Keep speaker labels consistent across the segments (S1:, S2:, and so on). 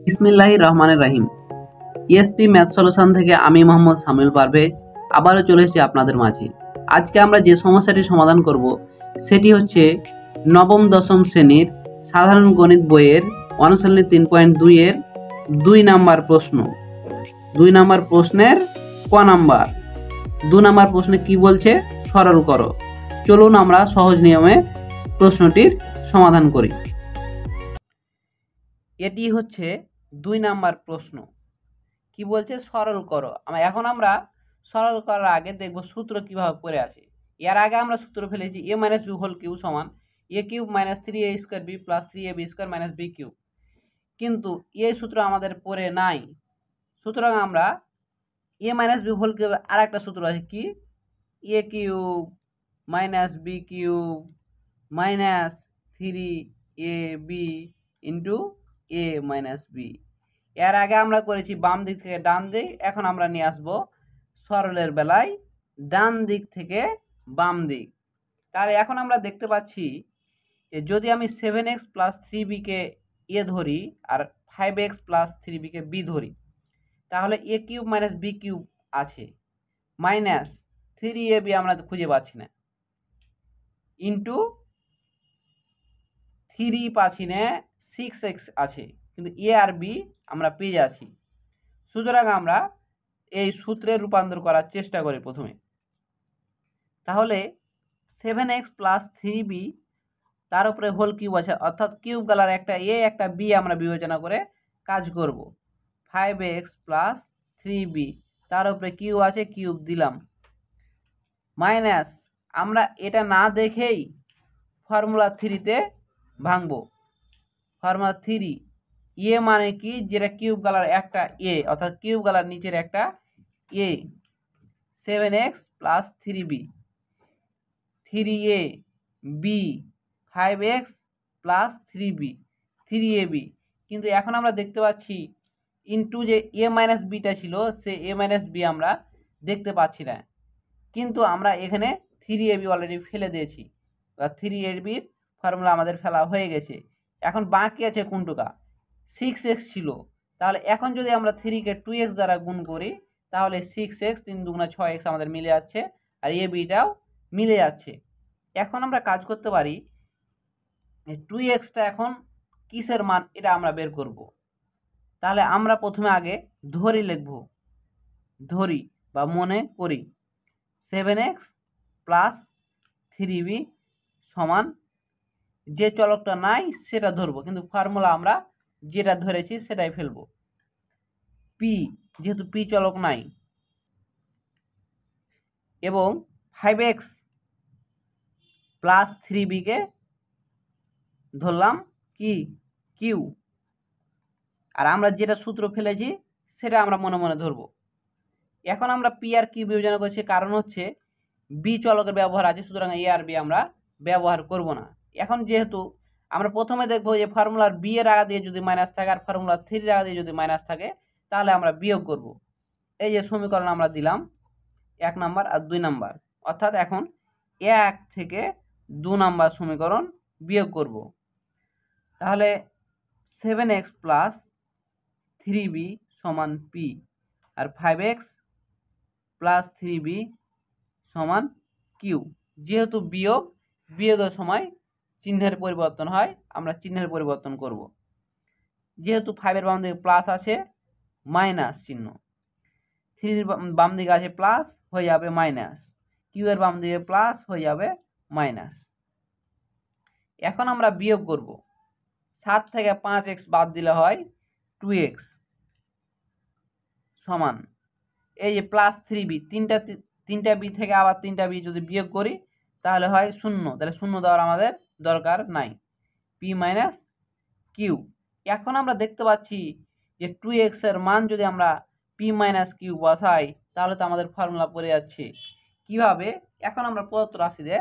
S1: বিসমিল্লাহির রহমানির রহিম। ESP math solution থেকে আমি মোহাম্মদ সামিউল পারভেজ আবারও চলে এসেছি আপনাদের মাঝে। আজকে আমরা যে সমস্যাটি সমাধান করব সেটি হচ্ছে নবম দশম শ্রেণীর সাধারণ গণিত বইয়ের অনুশীলনী 3.2 এর 2 নাম্বার প্রশ্ন। 2 নাম্বার প্রশ্নের ক নাম্বার? 2 নাম্বার প্রশ্নে কি বলছে? সরল করো। চলুন আমরা সহজ নিয়মে প্রশ্নটির সমাধান করি। এটি হচ্ছে 2 নাম্বার প্রশ্ন। কি বলছে? সরল করো। এখন আমরা সরল করার আগে দেখব সূত্র কিভাবে পড়ে আছে। এর আগে আমরা সূত্র ফেলেছি a - b হোল কিউ সমান a³ - 3a² b + 3ab² - b³। কিন্তু এই সূত্র আমাদের পড়ে নাই, সুতরাং আমরা a - b whole Q R একটা সূত্র আছে কি a³ - b³ - 3ab * a - b। এর আগে আমরা করেছি বাম দিক থেকে ডান দিক, এখন আমরা নিয়ে আসব সরলের বেলায় ডান দিক থেকে বাম দিক। তাহলে এখন আমরা দেখতে পাচ্ছি যে যদি আমি 7x + 3b কে a ধরি আর 5x + 3b কে b ধরি, তাহলে a³ - b³ আছে, মাইনাস 3ab আমরা খুঁজে পাচ্ছি না, ইন্টু 3 পাচ্ছি না, 6x আছে, কিন্তু a আর b আমরা পেয়ে যাচ্ছি। সুতরাং আমরা এই সূত্রে রূপান্তর করার চেষ্টা করি প্রথমে। তাহলে 7x + 3b তার উপরে হোল কিউব আছে, অর্থাৎ কিউব গালার একটা a একটা b আমরা বিবেচনা করে কাজ করব। 5x + 3b তার উপরে কিউব আছে, কিউব দিলাম, মাইনাস আমরা এটা না দেখেই ফর্মুলা 3-তে ভাঙবো। ফর্মুলা 3 এ মানে কি? যেটা কিউব গালার একটা এ, অর্থাৎ কিউব গালার নিচের একটা এ। 7x + 3b 3ab 5x + 3b 3ab। কিন্তু এখন আমরা দেখতে পাচ্ছি ইন্টু যে a - bটা ছিল, সে a - b আমরা দেখতে পাচ্ছি না, কিন্তু আমরা এখানে 3ab অলরেডি ফেলে দিয়েছি, বা 3ab ফর্মুলা আমাদের ফেলা হয়ে গেছে। এখন বাকি আছে কোনটুকা? 6x ছিল। তাহলে এখন যদি আমরা 3-কে 2x দ্বারা গুণ করি, তাহলে 6x 3 দুগুণা 6x আমাদের মিলে যাচ্ছে, আর এ বিটাও মিলে যাচ্ছে। এখন আমরা কাজ করতে পারি, 2xটা এখন কিসের মান এটা আমরা বের করব। তাহলে আমরা প্রথমে আগে ধরি লিখব, ধরি বা মনে করি 7x + 3b সমান, যে চলকটা নাই সেটা ধরবো, কিন্তু ফর্মুলা আমরা যেটা ধরেছি সেটাই ফেলবো। পি, যেহেতু পি চলক নাই, এবং 5x + 3b কে ধরলাম কি? কিউ। আর আমরা যেটা সূত্র ফেলেছি সেটা আমরা মনে মনে ধরবো। এখন আমরা পি আর কিউ বিবেচনা করছি, কারণ হচ্ছে বি চলকের ব্যবহার আছে, সুতরাং এ আর বি আমরা ব্যবহার করব না। এখন যেহেতু আমরা প্রথমে দেখবো যে ফর্মুলার বি এর আগা দিয়ে যদি মাইনাস থাকে আর ফর্মুলার 3 এর আগা দিয়ে যদি মাইনাস থাকে, তাহলে আমরা বিয়োগ করব। এই যে সমীকরণ আমরা দিলাম 1 নাম্বার আর 2 নাম্বার, অর্থাৎ এখন 1 থেকে 2 নাম্বার সমীকরণ বিয়োগ করব। তাহলে 7x + 3b সমান p, আর 5x + 3b সমান কিউ। যেহেতু বিয়োগের সময় চিহ্নের পরিবর্তন হয়, আমরা চিহ্নের পরিবর্তন করব। যেহেতু 5-এর বাম দিকে প্লাস আছে, মাইনাস চিহ্ন, 3-এর বাম দিকে আছে প্লাস, হয়ে যাবে মাইনাস, কিউ-এর বাম দিকে প্লাস হয়ে যাবে মাইনাস। এখন আমরা বিয়োগ করব। 7 থেকে 5x বাদ দিলে হয় 2x সমান, এই যে +3b, তিনটা বি থেকে আবার 3টা বি যদি বিয়োগ করি তাহলে হয় 0, তাহলে 0 দেওয়ার আমাদের দরকার নাই, p - q। এখন আমরা দেখতে পাচ্ছি যে 2x এর মান যদি আমরা p - q বসাই, তাহলে তো আমাদের ফর্মুলা পড়ে যাচ্ছে। কিভাবে? এখন আমরা প্রদত্ত রাশিতে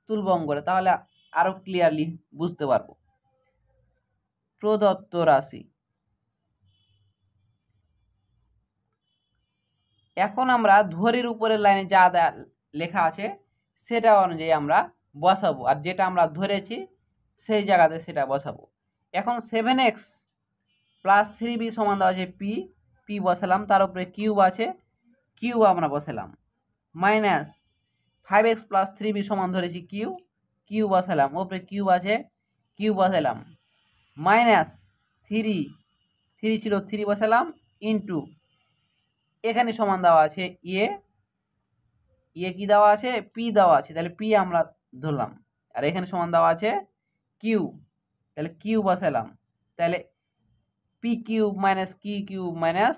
S1: তুলব করে, তাহলে আরো ক্লিয়ারলি বুঝতে পারবো। প্রদত্ত রাশি, এখন আমরা ধরির উপরের লাইনে যা লেখা আছে সেটা অনুযায়ী আমরা বসাবো, আর যেটা আমরা ধরেছি সেই জায়গাতে সেটা বসাবো। এখন 7x প্লাস 3b সমান দেওয়া আছে পি, পি বসালাম, তার উপরে কিউব আছে, কিউব আমরা বসালাম, মাইনাস 5x প্লাস 3b সমান ধরেছি কিউ, কিউ বসালাম, ওপরে কিউব আছে, কিউ বসালাম, মাইনাস 3 ছিল 3 বসালাম, ইন্টু এখানে সমান দেওয়া আছে কি দেওয়া আছে, পি দেওয়া আছে, তাহলে পি আমরা ধরলাম, আর এখানে সমান দেওয়া আছে কিউ, তাহলে কিউ বসালাম, তাহলে P cube minus Q cube minus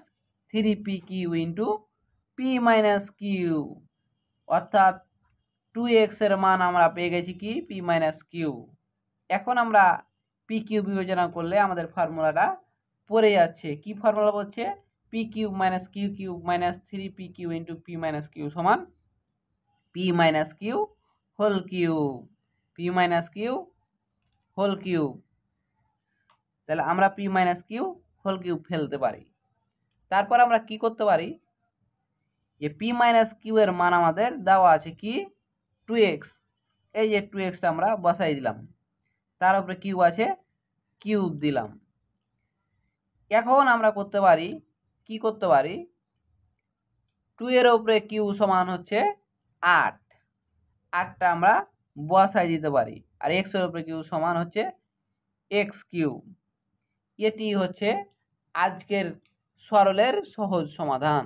S1: 3p Q into P minus Q, অর্থাৎ 2x এর মান আমরা পেয়ে গেছি কি পি মাইনাস কিউ। এখন আমরা পি কিউ বিবেচনা করলে আমাদের ফর্মুলাটা পড়ে যাচ্ছে, কি ফর্মুলা বলছে, P cube minus Q cube minus 3p Q into P minus Q সমান P minus Q whole cube, P minus Q whole cube. তাহলে আমরা P minus Q whole cube ফেলতে পারি। তারপর আমরা কি করতে পারি, যে পি মাইনাস কিউ এর মান আমাদের দেওয়া আছে কি 2x, এই যে 2xটা আমরা বসাই দিলাম, তার উপরে কিউব আছে, কিউব দিলাম। এখন আমরা করতে পারি, কি করতে পারি, 2 এর উপরে কিউ সমান হচ্ছে 8, 8টা আমরা বসাই দিতে পারি, আর x এর উপরে কিউ সমান হচ্ছে এক্স কিউব। এটি হচ্ছে আজকের সরলের সহজ সমাধান।